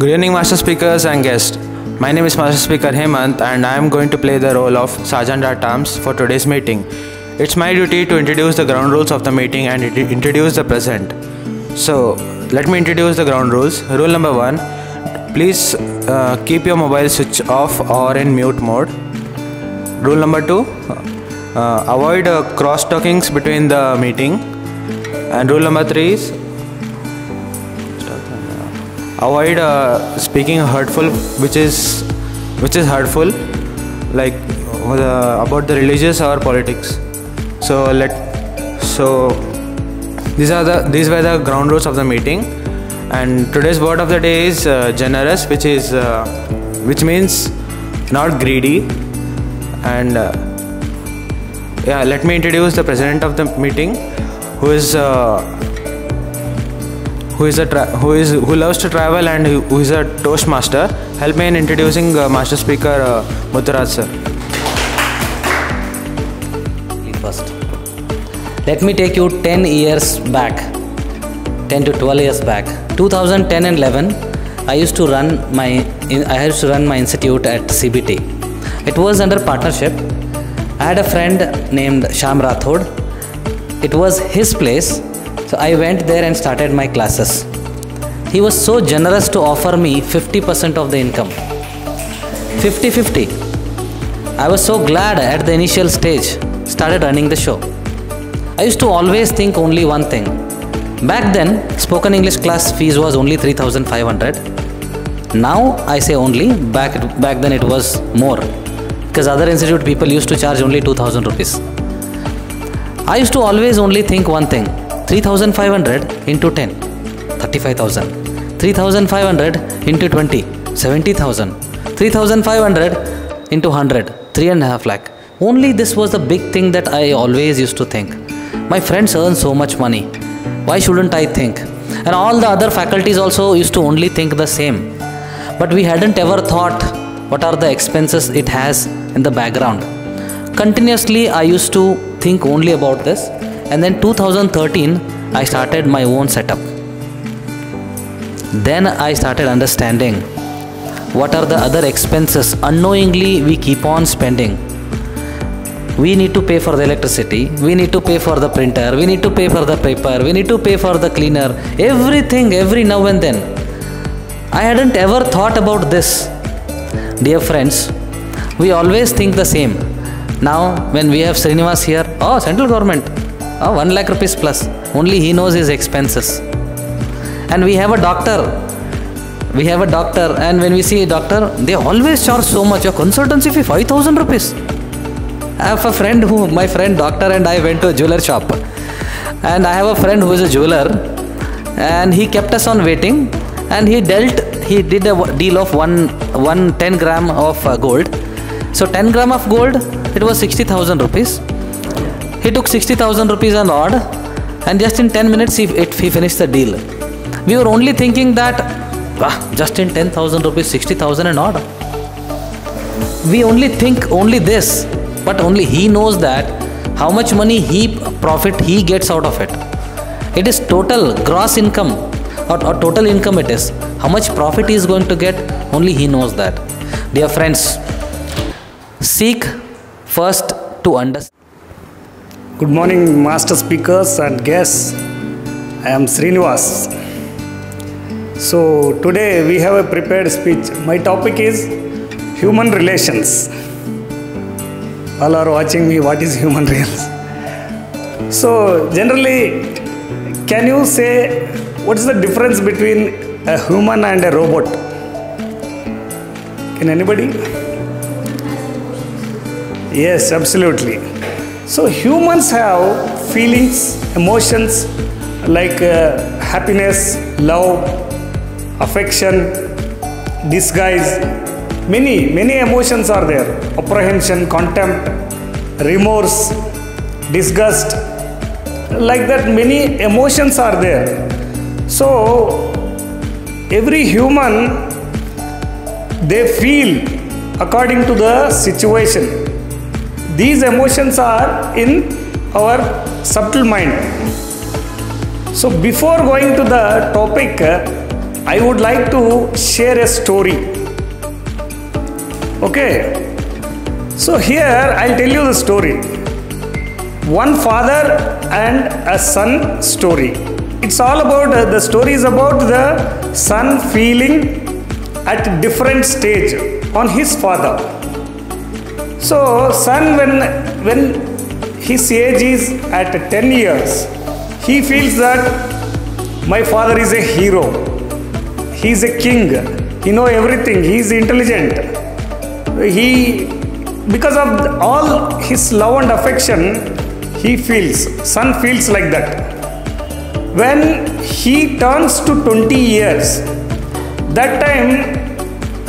Good evening, Master Speakers and guests. My name is Master Speaker Hemant and I am going to play the role of Sergeant at Arms for today's meeting. It's my duty to introduce the ground rules of the meeting and introduce the present. So, let me introduce the ground rules. Rule number 1. Please keep your mobile switch off or in mute mode. Rule number 2. Avoid cross-talkings between the meeting. And rule number 3 is avoid speaking hurtful, which is hurtful, like about the religious or politics. So these were the ground rules of the meeting. And today's word of the day is generous, which means not greedy. And let me introduce the president of the meeting, who loves to travel and who is a Toastmaster. Help me in introducing Master Speaker Mutturaj sir. First, let me take you 10 years back, 10 to 12 years back. 2010 and 11, I used to run my institute at CBT. It was under partnership. I had a friend named Sham Rathod. It was his place. So I went there and started my classes. He was so generous to offer me 50% of the income. 50-50. I was so glad at the initial stage, started running the show. I used to always think only one thing. Back then, spoken English class fees was only 3,500. Now I say only, back then it was more. Because other institute people used to charge only 2,000 rupees. I used to always only think one thing. 3,500 into 10, 35,000. 3,500 into 20, 70,000. 3,500 into 100, 3.5 lakh. Only this was the big thing that I always used to think. My friends earn so much money. Why shouldn't I think? And all the other faculties also used to only think the same. But we hadn't ever thought what are the expenses it has in the background. Continuously, I used to think only about this. And then 2013, I started my own setup. Then I started understanding what are the other expenses unknowingly we keep on spending. We need to pay for the electricity, we need to pay for the printer, we need to pay for the paper, we need to pay for the cleaner, everything every now and then. I hadn't ever thought about this. Dear friends, we always think the same. Now when we have Srinivas here, oh, central government, oh, 1 lakh rupees plus. Only he knows his expenses. And we have a doctor. And when we see a doctor, they always charge so much. Your consultancy fee 5,000 rupees. I have a friend my friend doctor and I went to a jeweler shop. And I have a friend who is a jeweler. And he kept us on waiting. And he did a deal of 10 gram of gold. So 10 gram of gold, it was 60,000 rupees. He took 60,000 rupees and odd, and just in 10 minutes he finished the deal. We were only thinking that just in 10,000 rupees, 60,000 and odd. We only think only this, but only he knows that how much money profit he gets out of it. It is total gross income or total income it is. How much profit he is going to get, only he knows that. Dear friends, seek first to understand. Good morning, Master Speakers and guests. I am Srinivas. So today we have a prepared speech. My topic is human relations. All are watching me, what is human relations? So generally, can you say what is the difference between a human and a robot? Can anybody? Yes, absolutely. So humans have feelings, emotions like happiness, love, affection, disguise. Many emotions are there. Apprehension, contempt, remorse, disgust. Like that, many emotions are there. So every human, they feel according to the situation. These emotions are in our subtle mind. So before going to the topic, I would like to share a story. Okay. So here I'll tell you the story. One father and a son story. It's all about, the story is about the son feeling at different stage on his father. So son, when his age is at 10 years, he feels that my father is a hero. He is a king. He knows everything. He is intelligent. Because of all his love and affection, son feels like that. When he turns to 20 years, that time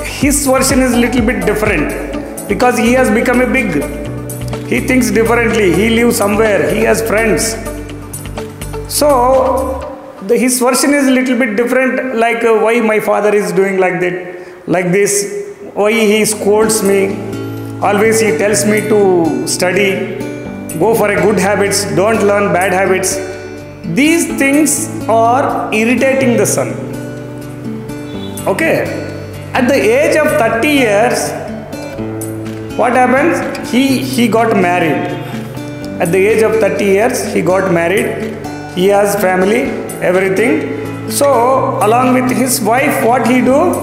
his version is a little bit different, because he has become a big. He thinks differently. He lives somewhere. He has friends. So his version is a little bit different, like why my father is doing like that, like this, why he scolds me, always he tells me to study, go for a good habits, don't learn bad habits. These things are irritating the son. Okay. At the age of 30 years, what happens? He got married. At the age of 30 years, he got married. He has family, everything. So along with his wife, what he do?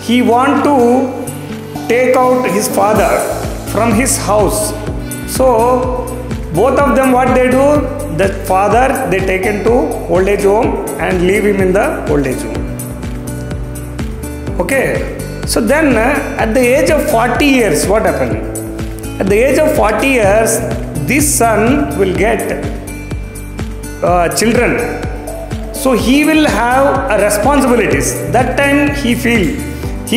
He want to take out his father from his house. So both of them, what they do? The father, they take him to old age home and leave him in the old age home. Okay. So then at the age of 40 years, what happened? At the age of 40 years, this son will get children. So he will have responsibilities. That time he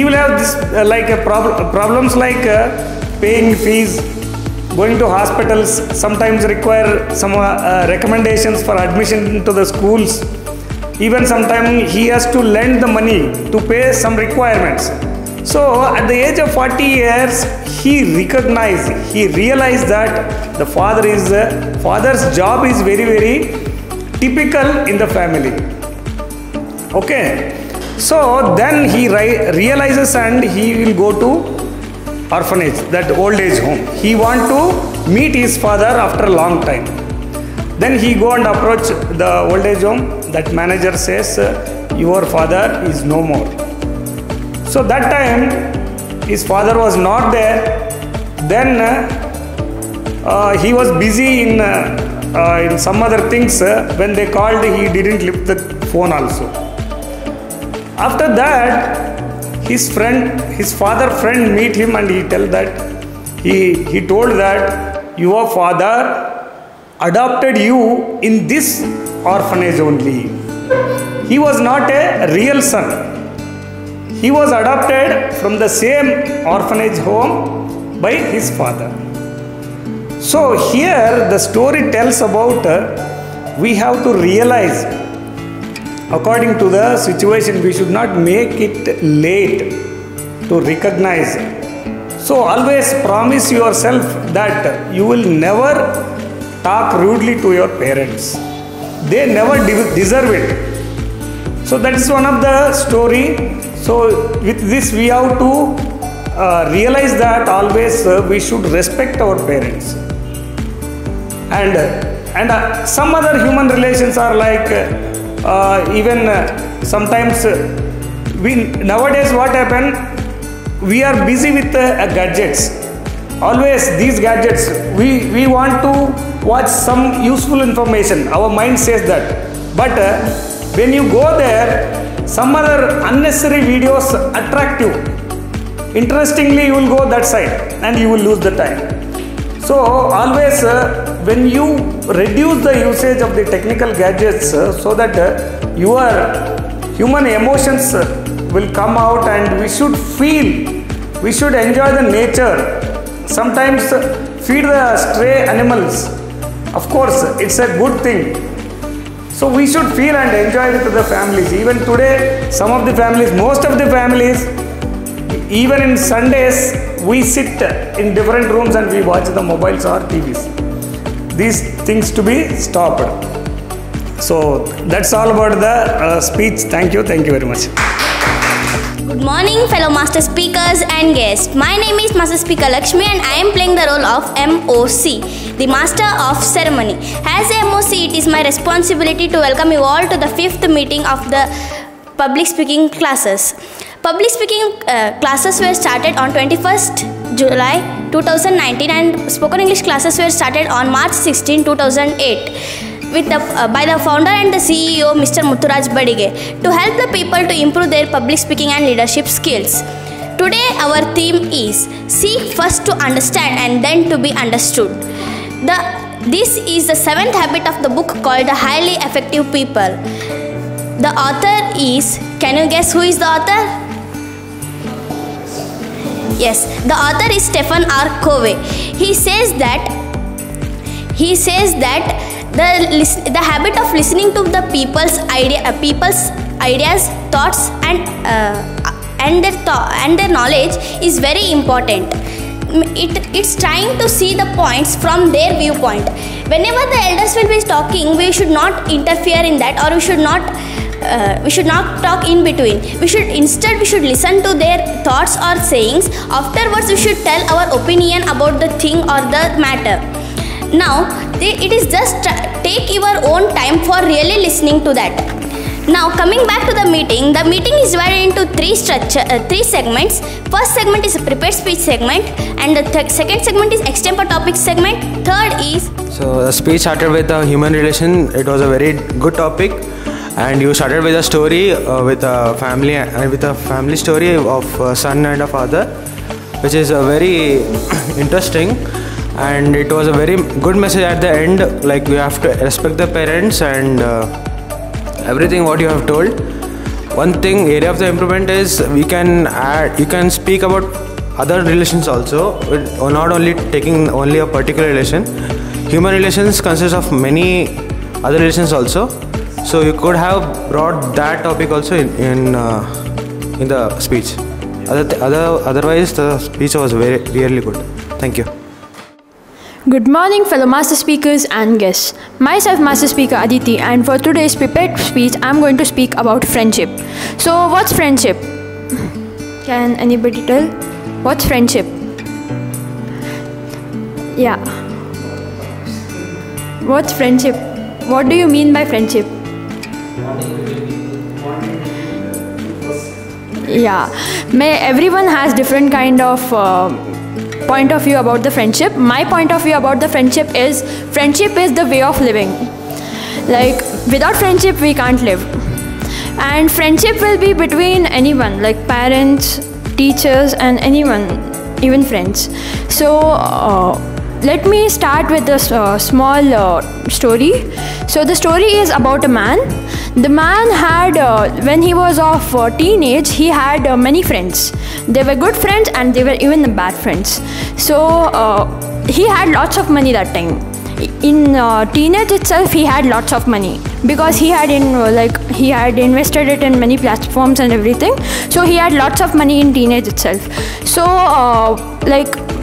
will have this problems like paying fees, going to hospitals, sometimes require some recommendations for admission into the schools. Even sometimes he has to lend the money to pay some requirements. So at the age of 40 years, he realized that the father's job is very, very typical in the family. Okay. So then he realizes and he will go to orphanage, that old age home. He want to meet his father after a long time. Then he go and approach the old age home. That manager says, your father is no more. So that time his father was not there. Then he was busy in some other things. When they called, he didn't lift the phone also. After that, his father friend meet him and he told that your father adopted you in this orphanage only. He was not a real son. He was adopted from the same orphanage home by his father. So here the story tells about we have to realize, according to the situation, we should not make it late to recognize. So always promise yourself that you will never talk rudely to your parents. They never deserve it. So that is one of the story. So with this we have to realize that always we should respect our parents. And some other human relations are like sometimes nowadays what happen, we are busy with gadgets. Always these gadgets, we want to watch some useful information. Our mind says that. But when you go there, some other unnecessary videos attract you. Interestingly, you will go that side and you will lose the time. So always when you reduce the usage of the technical gadgets so that your human emotions will come out, and we should enjoy the nature. Sometimes feed the stray animals. Of course, it's a good thing. So we should feel and enjoy with the families. Even today, most of the families, even in Sundays, we sit in different rooms and we watch the mobiles or TVs. These things to be stopped. So that's all about the speech. Thank you very much. Good morning, fellow master speakers and guests. My name is Master Speaker Lakshmi and I am playing the role of MOC, the Master of Ceremony. As a MOC, it is my responsibility to welcome you all to the 5th meeting of the public speaking classes. Public speaking classes were started on 21st July 2019 and spoken English classes were started on March 16, 2008. By the founder and the CEO Mr. Muthuraj Badige to help the people to improve their public speaking and leadership skills. Today our theme is seek first to understand and then to be understood. This is the 7th habit of the book called The Highly Effective People. The author is, can you guess who is the author? Yes, the author is Stephen R. Covey. He says that the habit of listening to the people's ideas, thoughts, and their knowledge is very important. It's trying to see the points from their viewpoint. Whenever the elders will be talking, we should not interfere in that, or we should not talk in between. Instead we should listen to their thoughts or sayings. Afterwards we should tell our opinion about the thing or the matter. Now it is just take your own time for really listening to that. Now coming back to the meeting is divided into three segments. First segment is a prepared speech segment, and the second segment is extempo topic segment. Third is... So the speech started with the human relation. It was a very good topic, and you started with a story with a family story of a son and a father, which is a very interesting. And it was a very good message at the end, like you have to respect the parents and everything what you have told. One thing area of the improvement is you can speak about other relations also, not only taking only a particular relation. Human relations consist of many other relations also, so you could have brought that topic also in the speech. Otherwise the speech was really good. Thank you. Good morning, fellow master speakers and guests. Myself, Master Speaker Aditi, and for today's prepared speech, I am going to speak about friendship. So, what's friendship? Can anybody tell? What's friendship? Yeah. What's friendship? What do you mean by friendship? Yeah. Everyone has different kind of point of view about the friendship. My point of view about the friendship is the way of living. Like without friendship we can't live, and friendship will be between anyone, like parents, teachers, and anyone, even friends. So let me start with a small story. So the story is about a man. The man had, when he was of teenage, he had many friends. They were good friends and they were even bad friends. So he had lots of money that time. In teenage itself, he had lots of money because he had invested it in many platforms and everything. So he had lots of money in teenage itself. So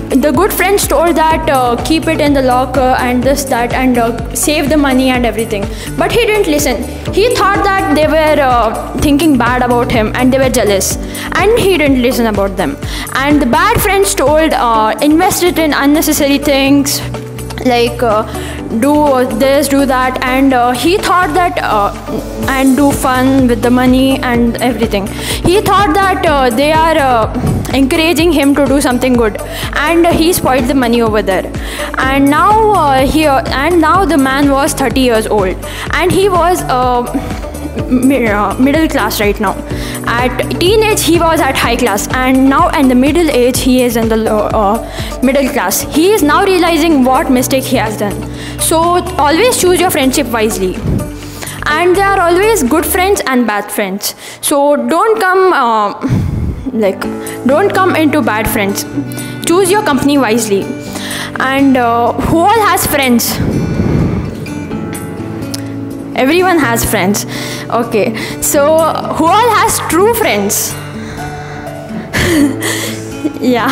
the good friends told that keep it in the locker and this, that, and save the money and everything. But he didn't listen. He thought that they were thinking bad about him and they were jealous. And he didn't listen about them. And the bad friends told invest it in unnecessary things, like do this, do that, and he thought that and do fun with the money and everything. He thought that they are encouraging him to do something good, and he spoiled the money over there. And now the man was 30 years old, and he was middle class right now. At teenage he was at high class, and now in the middle age he is in the middle class. He is now realizing what mistake he has done. So always choose your friendship wisely, and there are always good friends and bad friends. So don't come into bad friends. Choose your company wisely. And who all has friends? Everyone has friends. Okay, so who all has true friends? Yeah.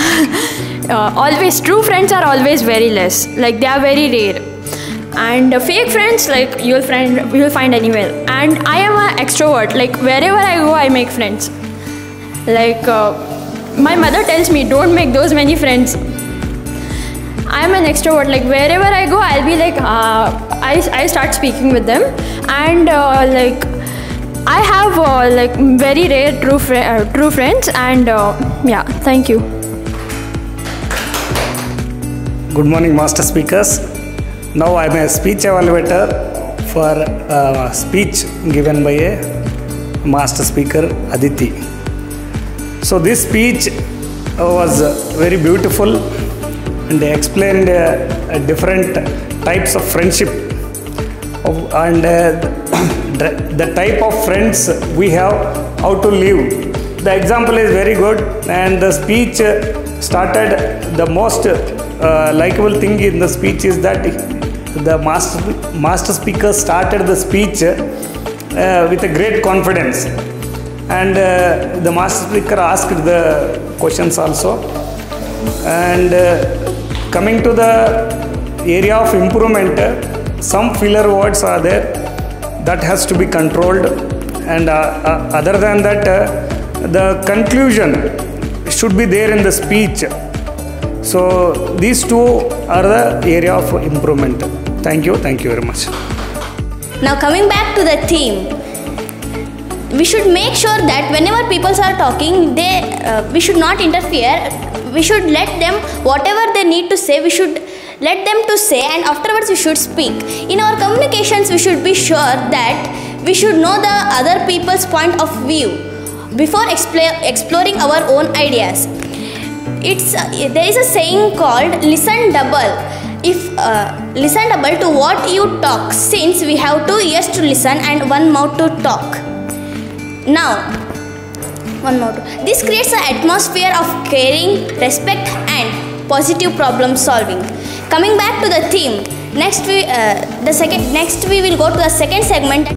Always true friends are always very less, like they are very rare. And fake friends, like you'll find anywhere. And I am an extrovert. Like wherever I go, I make friends. Like my mother tells me, don't make those many friends. I am an extrovert. Like wherever I go, I'll be like, I start speaking with them. And like I have like very rare true friends. And yeah, thank you. Good morning, master speakers. Now I am a speech evaluator for speech given by a master speaker, Aditi. So this speech was very beautiful and explained different types of friendship and the type of friends we have, how to live. The example is very good, and the speech started, the most likable thing in the speech is that the master speaker started the speech with a great confidence, and the master speaker asked the questions also. And coming to the area of improvement, some filler words are there that has to be controlled, and other than that, the conclusion should be there in the speech. So these two are the area of improvement. Thank you very much. Now coming back to the theme, we should make sure that whenever people are talking, we should not interfere. We should let them, whatever they need to say, we should let them to say, and afterwards we should speak. In our communications, we should be sure that we should know the other people's point of view before exploring our own ideas. There is a saying called listen double. If listen double to what you talk, since we have 2 ears to listen and 1 mouth to talk. Now, 1 more. This creates an atmosphere of caring, respect, and positive problem solving. Coming back to the theme, next we will go to the second segment.